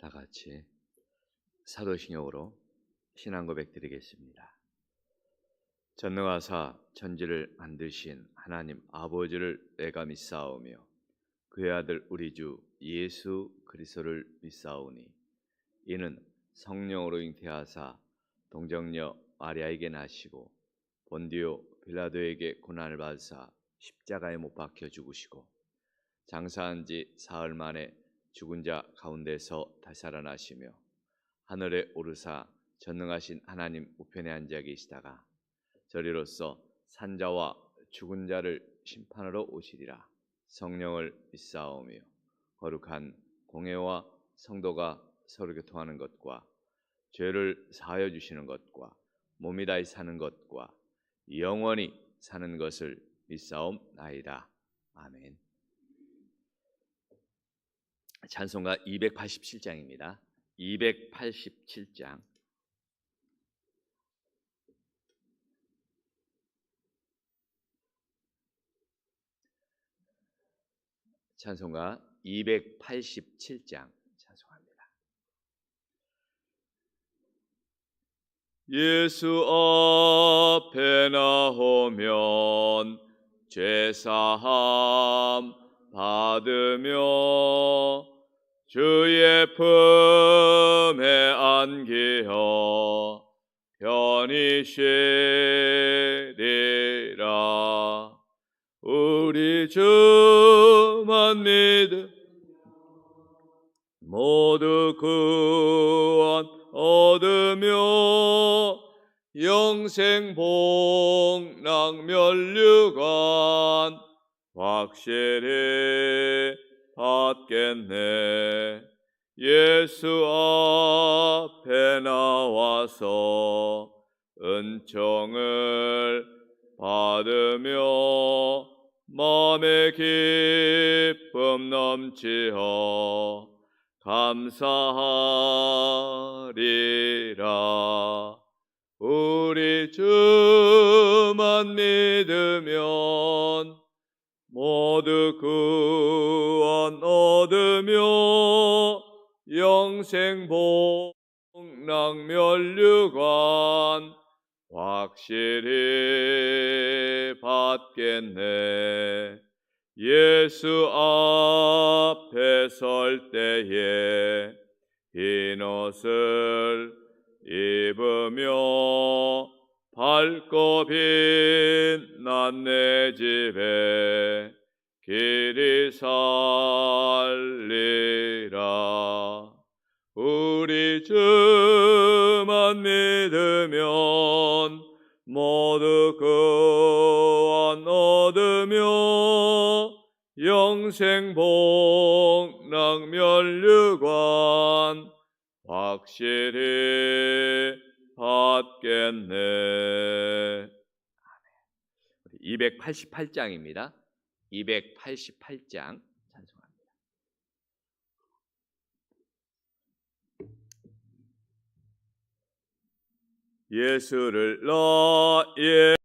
다 같이 사도신경으로 신앙 고백 드리겠습니다. 전능하사 천지를 만드신 하나님 아버지를 내가 믿사오며 그의 아들 우리 주 예수 그리스도를 믿사오니 이는 성령으로 잉태하사 동정녀 마리아에게 나시고 본디오 빌라도에게 고난을 받으사 십자가에 못 박혀 죽으시고 장사한 지 사흘 만에 죽은 자 가운데서 다시 살아나시며 하늘에 오르사 전능하신 하나님 우편에 앉아 계시다가 저리로서 산자와 죽은 자를 심판하러 오시리라. 성령을 믿사오며 거룩한 공회와 성도가 서로 교통하는 것과 죄를 사하여 주시는 것과 몸이 다시 사는 것과 영원히 사는 것을 믿사옵나이다. 아멘. 찬송가 287장입니다. 287장. 찬송가 287장 찬송합니다. 예수 앞에 나오면 죄사함 받으며 주의 품에 안기어 편히 쉬리라. 우리 주만 믿음 모두 구원 얻으며 영생 복락 면류관 확실히 받겠네. 예수 앞에 나와서 은총을 받으며 마음의 기쁨 넘치어 감사하리라. 우리 주만 믿으면 모두 구원 얻으며 영생 복락 면류관 확실히 받겠네. 예수 앞에 설 때에 흰 옷을 입으며 밝고 빛난 내 집에 길이 살리라. 우리 주만 믿으면 모두 구원 얻으며 영생 복락 면류관 확실히 받겠네. 288장입니다. 288장 찬송합니다. 예수를 나의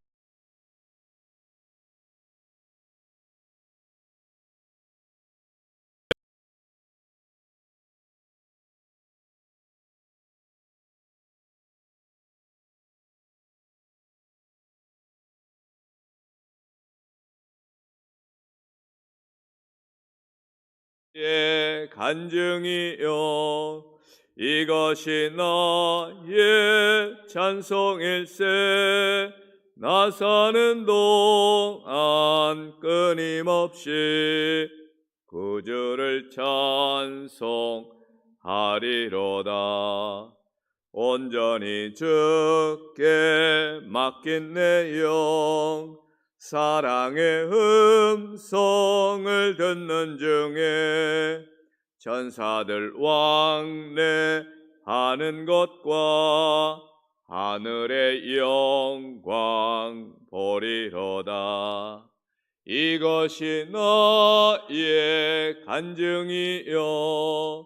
간증이여 이것이 나의 찬송일세. 나 사는 동안 끊임없이 구주를 찬송하리로다. 온전히 주께 맡긴 내 영 사랑의 음성을 듣는 중에 천사들 왕래하는 것과 하늘의 영광 보리로다. 이것이 나의 간증이요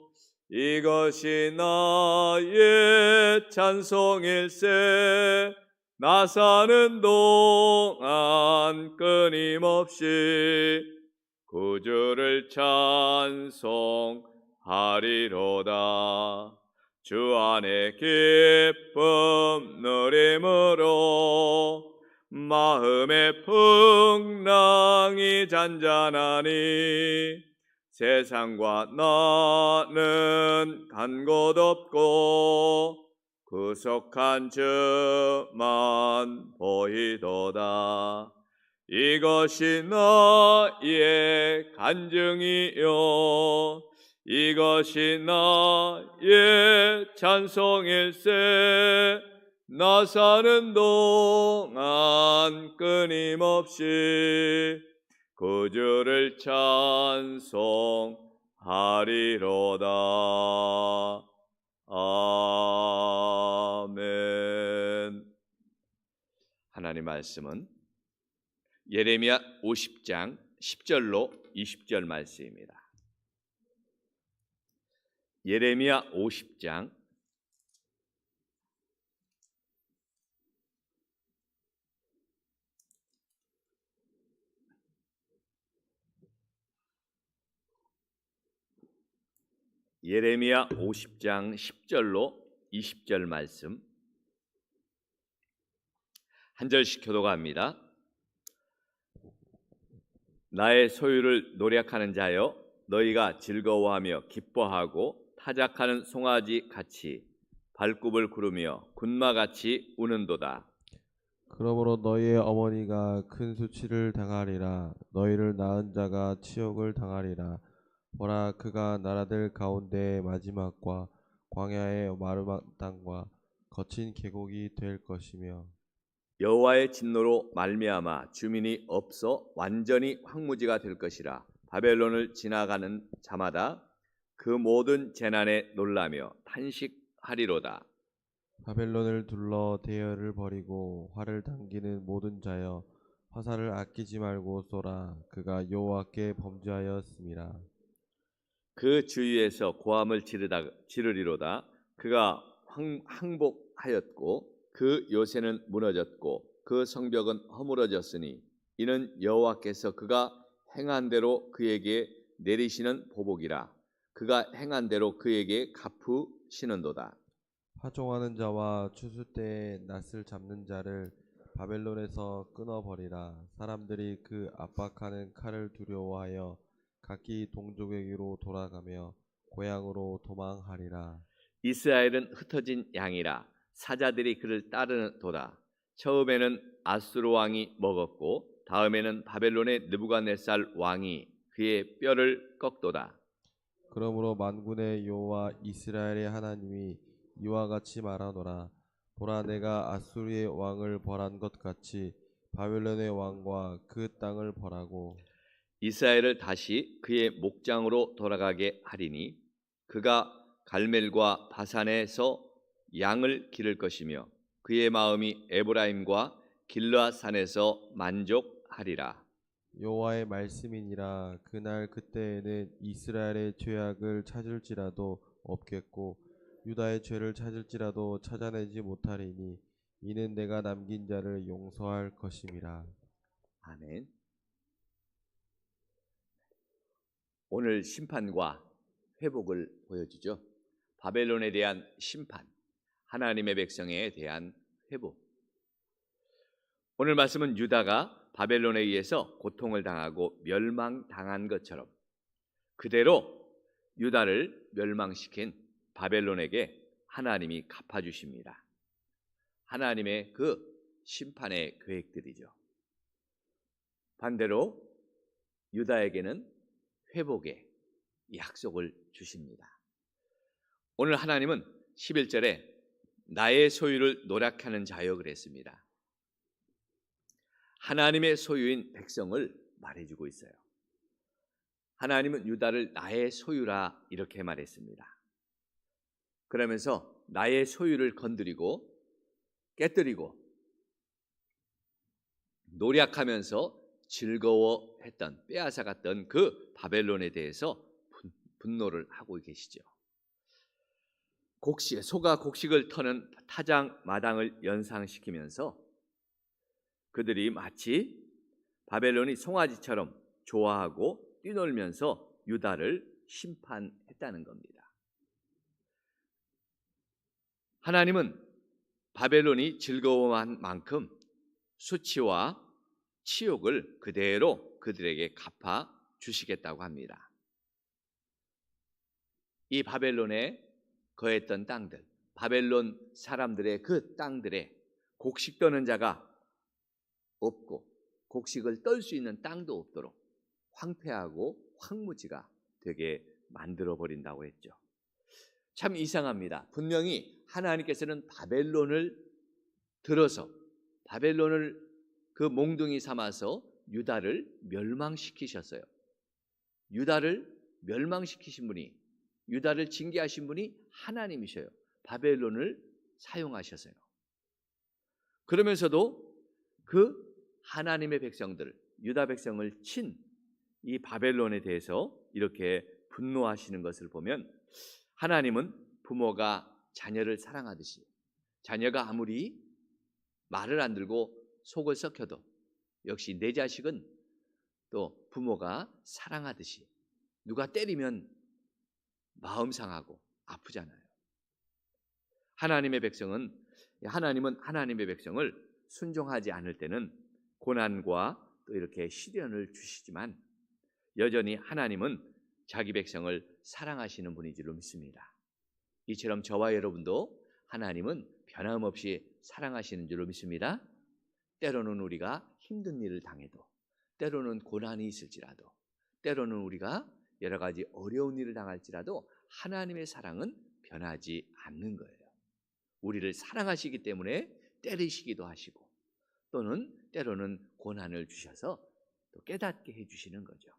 이것이 나의 찬송일세. 나 사는 동안 끊임없이 구주를 찬송하리로다. 하리로다. 주 안에 기쁨 누림으로 마음의 풍랑이 잔잔하니 세상과 나는 간 곳 없고 구속한 주만 보이도다. 이것이 나의 간증이요 이것이 나의 찬송일세. 나 사는 동안 끊임없이 구주를 찬송하리로다. 아멘. 하나님 말씀은 예레미야 50장 10절로 20절 말씀입니다. 예레미야 50장 10절로 20절 말씀 한 절씩 교독합니다. 나의 소유를 노력하는 자여, 너희가 즐거워하며 기뻐하고 타작하는 송아지 같이 발굽을 구르며 군마같이 우는도다. 그러므로 너희의 어머니가 큰 수치를 당하리라. 너희를 낳은 자가 치욕을 당하리라. 보라, 그가 나라들 가운데의 마지막과 광야의 마르만 땅과 거친 계곡이 될 것이며 여호와의 진노로 말미암아 주민이 없어 완전히 황무지가 될 것이라. 바벨론을 지나가는 자마다 그 모든 재난에 놀라며 탄식하리로다. 바벨론을 둘러 대열을 벌이고 활을 당기는 모든 자여, 화살을 아끼지 말고 쏘라. 그가 여호와께 범죄하였음이라. 그 주위에서 고함을 지르리로다. 그가 항복하였고 그 요새는 무너졌고 그 성벽은 허물어졌으니 이는 여호와께서 그가 행한 대로 그에게 내리시는 보복이라. 그가 행한 대로 그에게 갚으시는도다. 파종하는 자와 추수 때에 낫을 잡는 자를 바벨론에서 끊어버리라. 사람들이 그 압박하는 칼을 두려워하여 각기 동족에게로 돌아가며 고향으로 도망하리라. 이스라엘은 흩어진 양이라. 사자들이 그를 따르도다. 처음에는 아수르 왕이 먹었고 다음에는 바벨론의 느부갓네살 왕이 그의 뼈를 꺾도다. 그러므로 만군의 여호와 이스라엘의 하나님이 이와 같이 말하노라. 보라, 내가 아수르의 왕을 벌한 것 같이 바벨론의 왕과 그 땅을 벌하고 이스라엘을 다시 그의 목장으로 돌아가게 하리니 그가 갈멜과 바산에서 양을 기를 것이며 그의 마음이 에브라임과 길르앗산에서 만족하리라. 여호와의 말씀이니라. 그날 그때에는 이스라엘의 죄악을 찾을지라도 없겠고 유다의 죄를 찾을지라도 찾아내지 못하리니 이는 내가 남긴 자를 용서할 것임이라. 아멘. 오늘 심판과 회복을 보여주죠. 바벨론에 대한 심판, 하나님의 백성에 대한 회복. 오늘 말씀은 유다가 바벨론에 의해서 고통을 당하고 멸망당한 것처럼 그대로 유다를 멸망시킨 바벨론에게 하나님이 갚아주십니다. 하나님의 그 심판의 계획들이죠. 반대로 유다에게는 회복의 약속을 주십니다. 오늘 하나님은 11절에 나의 소유를 노력하는 자여 그랬습니다. 하나님의 소유인 백성을 말해주고 있어요. 하나님은 유다를 나의 소유라 이렇게 말했습니다. 그러면서 나의 소유를 건드리고 깨뜨리고 노력하면서 즐거워했던 빼앗아갔던 그 바벨론에 대해서 분노를 하고 계시죠. 소가 곡식을 터는 타작 마당을 연상시키면서 그들이 마치 바벨론이 송아지처럼 좋아하고 뛰놀면서 유다를 심판했다는 겁니다. 하나님은 바벨론이 즐거워한 만큼 수치와 치욕을 그대로 그들에게 갚아 주시겠다고 합니다. 이 바벨론에 거했던 땅들, 바벨론 사람들의 그 땅들에 곡식 떠는 자가 없고 곡식을 떨 수 있는 땅도 없도록 황폐하고 황무지가 되게 만들어 버린다고 했죠. 참 이상합니다. 분명히 하나님께서는 바벨론을 들어서 바벨론을 그 몽둥이 삼아서 유다를 멸망시키셨어요. 유다를 멸망시키신 분이, 유다를 징계하신 분이 하나님이셔요. 바벨론을 사용하셔서요. 그러면서도 그 하나님의 백성들을, 유다 백성을 친 이 바벨론에 대해서 이렇게 분노하시는 것을 보면, 하나님은 부모가 자녀를 사랑하듯이, 자녀가 아무리 말을 안 들고 속을 썩혀도 역시 내 자식은 또 부모가 사랑하듯이, 누가 때리면 마음 상하고 아프잖아요. 하나님은 하나님의 백성을 순종하지 않을 때는 고난과 또 이렇게 시련을 주시지만, 여전히 하나님은 자기 백성을 사랑하시는 분인 줄로 믿습니다. 이처럼 저와 여러분도 하나님은 변함없이 사랑하시는 줄로 믿습니다. 때로는 우리가 힘든 일을 당해도, 때로는 고난이 있을지라도, 때로는 우리가 여러 가지 어려운 일을 당할지라도 하나님의 사랑은 변하지 않는 거예요. 우리를 사랑하시기 때문에 때리시기도 하시고, 또는 때로는 고난을 주셔서 또 깨닫게 해주시는 거죠.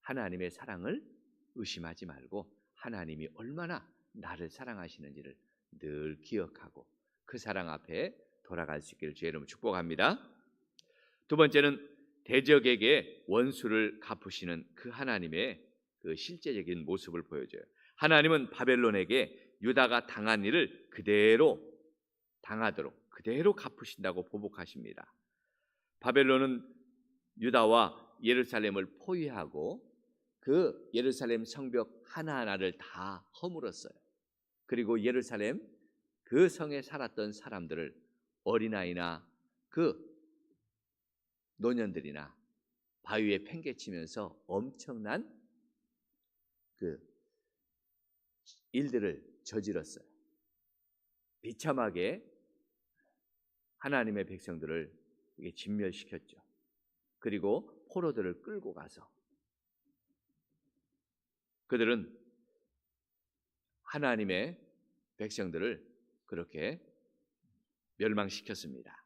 하나님의 사랑을 의심하지 말고 하나님이 얼마나 나를 사랑하시는지를 늘 기억하고 그 사랑 앞에 돌아갈 수 있기를 주의 이름으로 축복합니다. 두 번째는 대적에게 원수를 갚으시는 그 하나님의 그 실제적인 모습을 보여줘요. 하나님은 바벨론에게 유다가 당한 일을 그대로 당하도록 그대로 갚으신다고 보복하십니다. 바벨론은 유다와 예루살렘을 포위하고 그 예루살렘 성벽 하나하나를 다 허물었어요. 그리고 예루살렘 그 성에 살았던 사람들을, 어린아이나 그 노년들이나 바위에 팽개치면서 엄청난 그 일들을 저질렀어요. 비참하게 하나님의 백성들을 진멸시켰죠. 그리고 포로들을 끌고 가서 그들은 하나님의 백성들을 그렇게 멸망시켰습니다.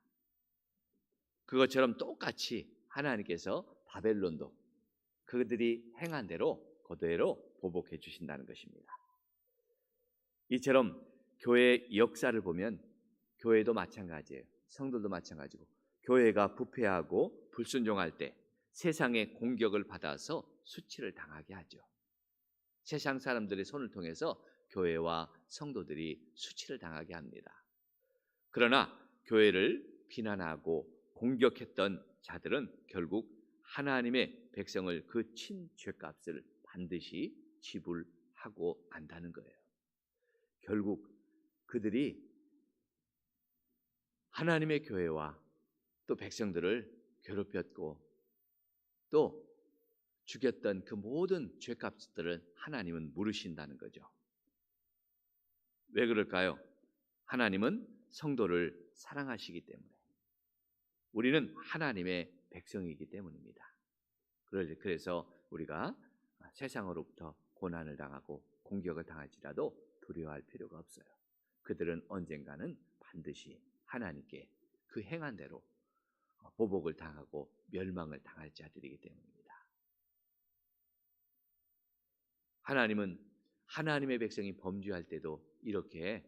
그것처럼 똑같이 하나님께서 바벨론도 그들이 행한 대로 그대로 보복해 주신다는 것입니다. 이처럼 교회의 역사를 보면 교회도 마찬가지예요. 성도도 마찬가지고, 교회가 부패하고 불순종할 때 세상의 공격을 받아서 수치를 당하게 하죠. 세상 사람들의 손을 통해서 교회와 성도들이 수치를 당하게 합니다. 그러나 교회를 비난하고 공격했던 자들은 결국 하나님의 백성을 그 친 죄값을 반드시 지불하고 만다는 거예요. 결국 그들이 하나님의 교회와 또 백성들을 괴롭혔고 또 죽였던 그 모든 죄값들을 하나님은 물으신다는 거죠. 왜 그럴까요? 하나님은 성도를 사랑하시기 때문에, 우리는 하나님의 백성이기 때문입니다. 그래서 우리가 세상으로부터 고난을 당하고 공격을 당할지라도 두려워할 필요가 없어요. 그들은 언젠가는 반드시 하나님께 그 행한 대로 보복을 당하고 멸망을 당할 자들이기 때문입니다. 하나님은 하나님의 백성이 범죄할 때도 이렇게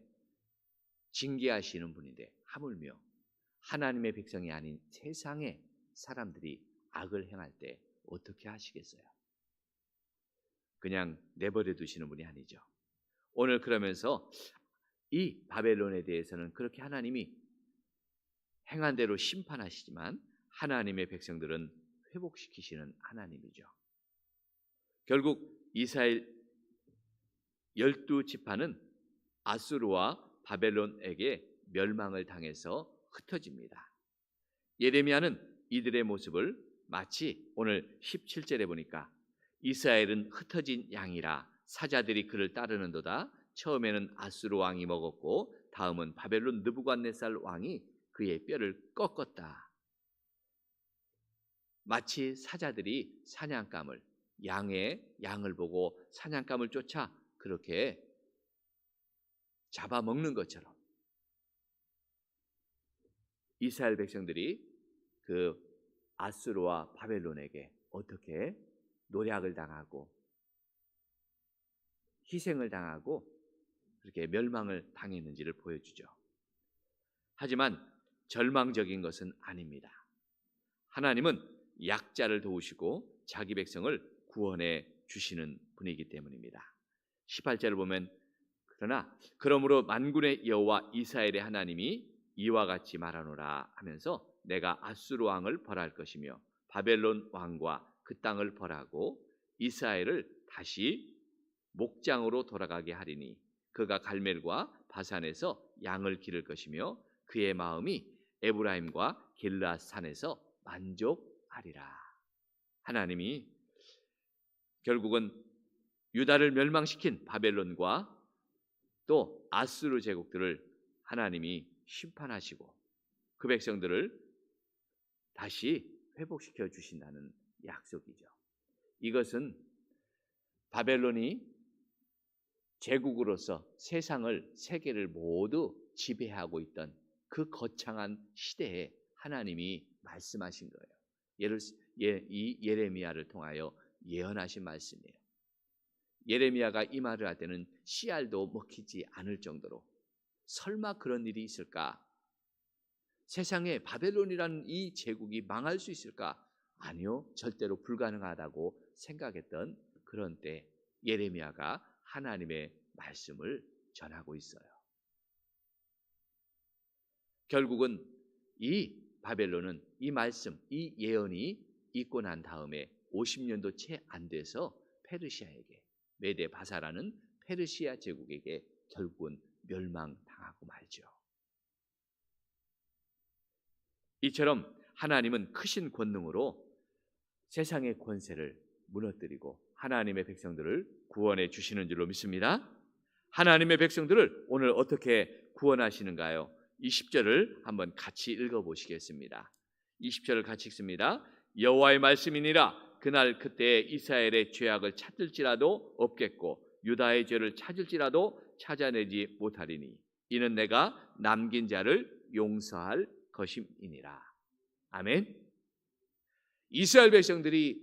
징계하시는 분인데, 하물며 하나님의 백성이 아닌 세상의 사람들이 악을 행할 때 어떻게 하시겠어요? 그냥 내버려 두시는 분이 아니죠. 오늘 그러면서 이 바벨론에 대해서는 그렇게 하나님이 행한 대로 심판하시지만 하나님의 백성들은 회복시키시는 하나님이죠. 결국 이스라엘 12지파는 아수르와 바벨론에게 멸망을 당해서 흩어집니다. 예레미야는 이들의 모습을 마치 오늘 17절에 보니까 이스라엘은 흩어진 양이라 사자들이 그를 따르는도다. 처음에는 아수르 왕이 먹었고 다음은 바벨론 느부갓네살 왕이 그의 뼈를 꺾었다. 마치 사자들이 사냥감을 양을 보고 사냥감을 쫓아 그렇게 잡아먹는 것처럼 이스라엘 백성들이 그 아수르와 바벨론에게 어떻게 노략을 당하고 희생을 당하고 그렇게 멸망을 당했는지를 보여주죠. 하지만 절망적인 것은 아닙니다. 하나님은 약자를 도우시고 자기 백성을 구원해 주시는 분이기 때문입니다. 18절을 보면 그러므로 만군의 여호와 이스라엘의 하나님이 이와 같이 말하노라 하면서 내가 아수르 왕을 벌할 것이며 바벨론 왕과 그 땅을 벌하고 이스라엘을 다시 목장으로 돌아가게 하리니 그가 갈멜과 바산에서 양을 기를 것이며 그의 마음이 에브라임과 길르앗 산에서 만족하리라. 하나님이 결국은 유다를 멸망시킨 바벨론과 또 아수르 제국들을 하나님이 심판하시고 그 백성들을 다시 회복시켜 주신다는 약속이죠. 이것은 바벨론이 제국으로서 세계를 모두 지배하고 있던 그 거창한 시대에 하나님이 말씀하신 거예요. 이 예레미야를 통하여 예언하신 말씀이에요. 예레미야가 이 말을 할 때는 씨알도 먹히지 않을 정도로 설마 그런 일이 있을까? 세상에 바벨론이라는 이 제국이 망할 수 있을까? 아니요, 절대로 불가능하다고 생각했던 그런 때 예레미야가 하나님의 말씀을 전하고 있어요. 결국은 이 바벨론은 이 말씀, 이 예언이 있고 난 다음에 50년도 채 안 돼서 페르시아에게, 메데 바사라는 페르시아 제국에게 결국은 멸망당하고 말죠. 이처럼 하나님은 크신 권능으로 세상의 권세를 무너뜨리고 하나님의 백성들을 구원해 주시는 줄로 믿습니다. 하나님의 백성들을 오늘 어떻게 구원하시는가요? 20절을 한번 같이 읽어보시겠습니다. 20절을 같이 읽습니다. 여호와의 말씀이니라. 그날 그때 이스라엘의 죄악을 찾을지라도 없겠고 유다의 죄를 찾을지라도 찾아내지 못하리니 이는 내가 남긴 자를 용서할 것임이니라. 아멘. 이스라엘 백성들이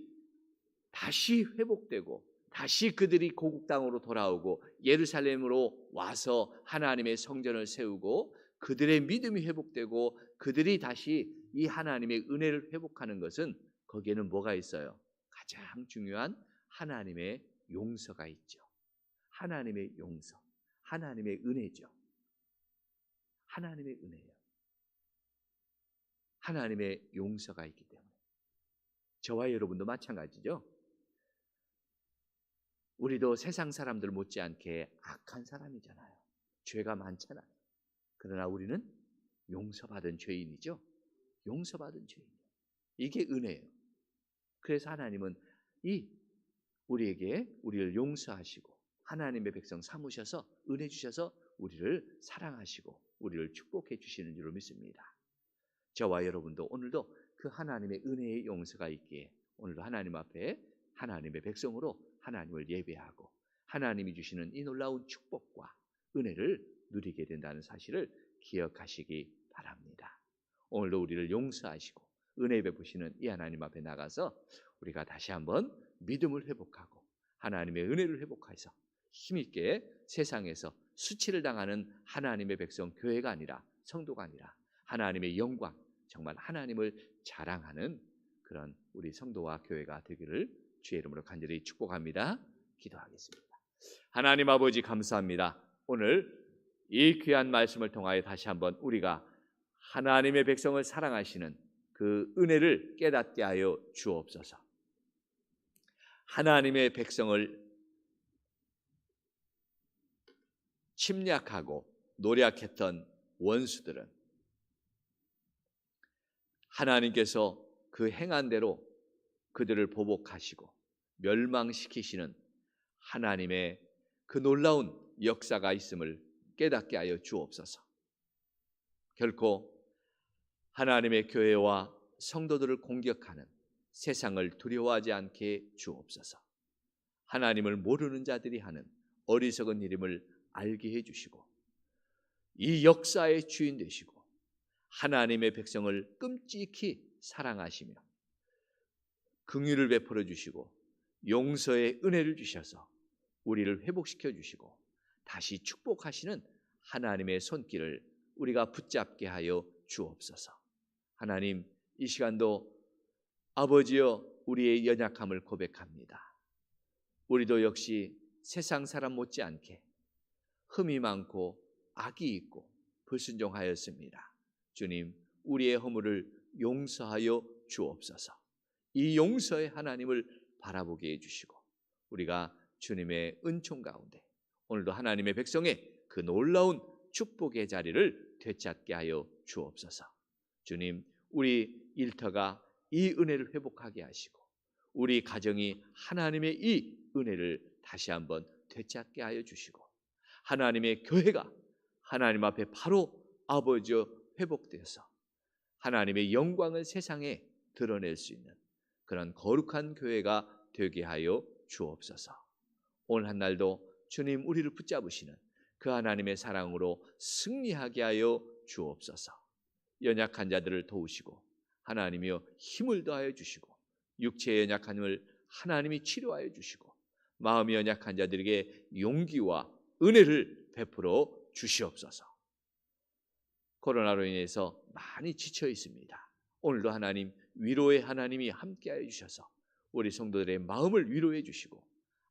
다시 회복되고 다시 그들이 고국 땅으로 돌아오고 예루살렘으로 와서 하나님의 성전을 세우고 그들의 믿음이 회복되고 그들이 다시 이 하나님의 은혜를 회복하는 것은 거기에는 뭐가 있어요? 가장 중요한 하나님의 용서가 있죠. 하나님의 용서, 하나님의 은혜죠. 하나님의 은혜예요. 하나님의 용서가 있기 때문에 저와 여러분도 마찬가지죠. 우리도 세상 사람들 못지않게 악한 사람이잖아요. 죄가 많잖아요. 그러나 우리는 용서받은 죄인이죠. 용서받은 죄인이에요. 이게 은혜예요. 그래서 하나님은 우리를 용서하시고 하나님의 백성 삼으셔서 은혜 주셔서 우리를 사랑하시고 우리를 축복해 주시는 줄로 믿습니다. 저와 여러분도 오늘도 그 하나님의 은혜의 용서가 있기에 오늘도 하나님 앞에 하나님의 백성으로 하나님을 예배하고 하나님이 주시는 이 놀라운 축복과 은혜를 누리게 된다는 사실을 기억하시기 바랍니다. 오늘도 우리를 용서하시고 은혜 베푸시는 이 하나님 앞에 나가서 우리가 다시 한번 믿음을 회복하고 하나님의 은혜를 회복해서 힘있게 세상에서 수치를 당하는 하나님의 백성, 교회가 아니라 성도가 아니라 하나님의 영광, 정말 하나님을 자랑하는 그런 우리 성도와 교회가 되기를 주의 이름으로 간절히 축복합니다. 기도하겠습니다. 하나님 아버지 감사합니다. 오늘 이 귀한 말씀을 통하여 다시 한번 우리가 하나님의 백성을 사랑하시는 그 은혜를 깨닫게 하여 주옵소서. 하나님의 백성을 침략하고 노략했던 원수들은 하나님께서 그 행한 대로 그들을 보복하시고 멸망시키시는 하나님의 그 놀라운 역사가 있음을 깨닫게 하여 주옵소서. 결코 하나님의 교회와 성도들을 공격하는 세상을 두려워하지 않게 주옵소서. 하나님을 모르는 자들이 하는 어리석은 일임을 알게 해주시고 이 역사의 주인 되시고 하나님의 백성을 끔찍히 사랑하시며 긍휼을 베풀어 주시고 용서의 은혜를 주셔서 우리를 회복시켜 주시고 다시 축복하시는 하나님의 손길을 우리가 붙잡게 하여 주옵소서. 하나님, 이 시간도 아버지여 우리의 연약함을 고백합니다. 우리도 역시 세상 사람 못지않게 흠이 많고 악이 있고 불순종하였습니다. 주님, 우리의 허물을 용서하여 주옵소서. 이 용서의 하나님을 바라보게 해주시고 우리가 주님의 은총 가운데 오늘도 하나님의 백성의 그 놀라운 축복의 자리를 되찾게 하여 주옵소서. 주님, 우리 일터가 이 은혜를 회복하게 하시고 우리 가정이 하나님의 이 은혜를 다시 한번 되찾게 하여 주시고 하나님의 교회가 하나님 앞에 바로 아버지여 회복되어서 하나님의 영광을 세상에 드러낼 수 있는 그런 거룩한 교회가 되게 하여 주옵소서. 오늘 한 날도 주님 우리를 붙잡으시는 그 하나님의 사랑으로 승리하게 하여 주옵소서. 연약한 자들을 도우시고 하나님이여 힘을 더하여 주시고 육체의 연약함을 하나님이 치료하여 주시고 마음이 연약한 자들에게 용기와 은혜를 베풀어 주시옵소서. 코로나로 인해서 많이 지쳐 있습니다. 오늘도 하나님 위로의 하나님이 함께하여 주셔서 우리 성도들의 마음을 위로해 주시고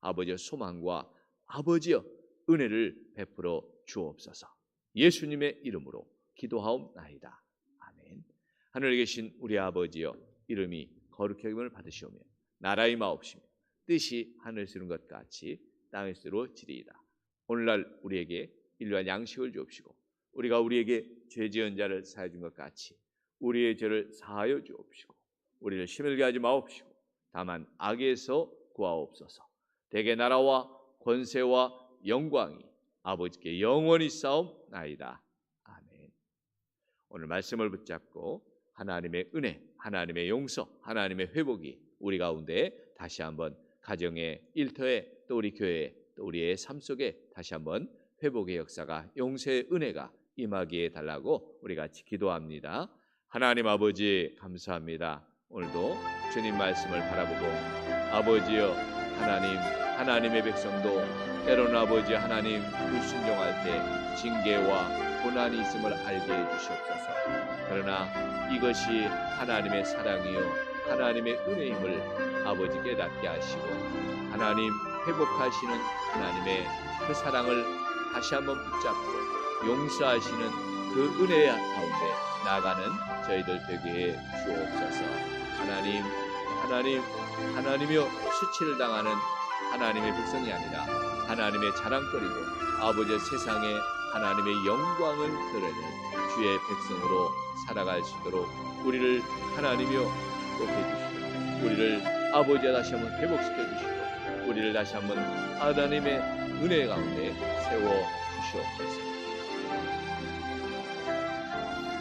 아버지의 소망과 아버지의 은혜를 베풀어 주옵소서. 예수님의 이름으로 기도하옵나이다. 아멘. 하늘에 계신 우리 아버지여, 이름이 거룩히 여김을 받으시오며 나라의 마옵시며 뜻이 하늘에서 이룬 것 같이 땅에서 이루어지리이다. 오늘날 우리에게 일용할 양식을 주옵시고 우리가 우리에게 죄 지은 자를 사하여 준 것 같이 우리의 죄를 사하여 주옵시고 우리를 시험에 하지 마옵시고 다만 악에서 구하옵소서. 대개 나라와 권세와 영광이 아버지께 영원히 싸움나이다. 아멘. 오늘 말씀을 붙잡고 하나님의 은혜, 하나님의 용서, 하나님의 회복이 우리 가운데 다시 한번 가정의 일터에 또 우리 교회에 또 우리의 삶 속에 다시 한번 회복의 역사가 용서의 은혜가 임하기에 달라고 우리 같이 기도합니다. 하나님 아버지 감사합니다. 오늘도 주님 말씀을 바라보고 아버지여 하나님, 하나님의 백성도 때로는 아버지 하나님 불순종할 때 징계와 고난이 있음을 알게 해주시옵소서. 그러나 이것이 하나님의 사랑이요 하나님의 은혜임을 아버지 깨닫게 하시고 하나님 회복하시는 하나님의 그 사랑을 다시 한번 붙잡고 용서하시는 그 은혜 가운데 나아가는 저희들 되게 해 주옵소서. 하나님이여 수치를 당하는 하나님의 백성이 아니라 하나님의 자랑거리고 아버지의 세상에 하나님의 영광을 드러내는 주의 백성으로 살아갈 수 있도록 우리를 하나님이여 축복해 주시고 우리를 아버지와 다시 한번 회복시켜 주시고 우리를 다시 한번 하나님의 은혜 가운데 세워 주시옵소서.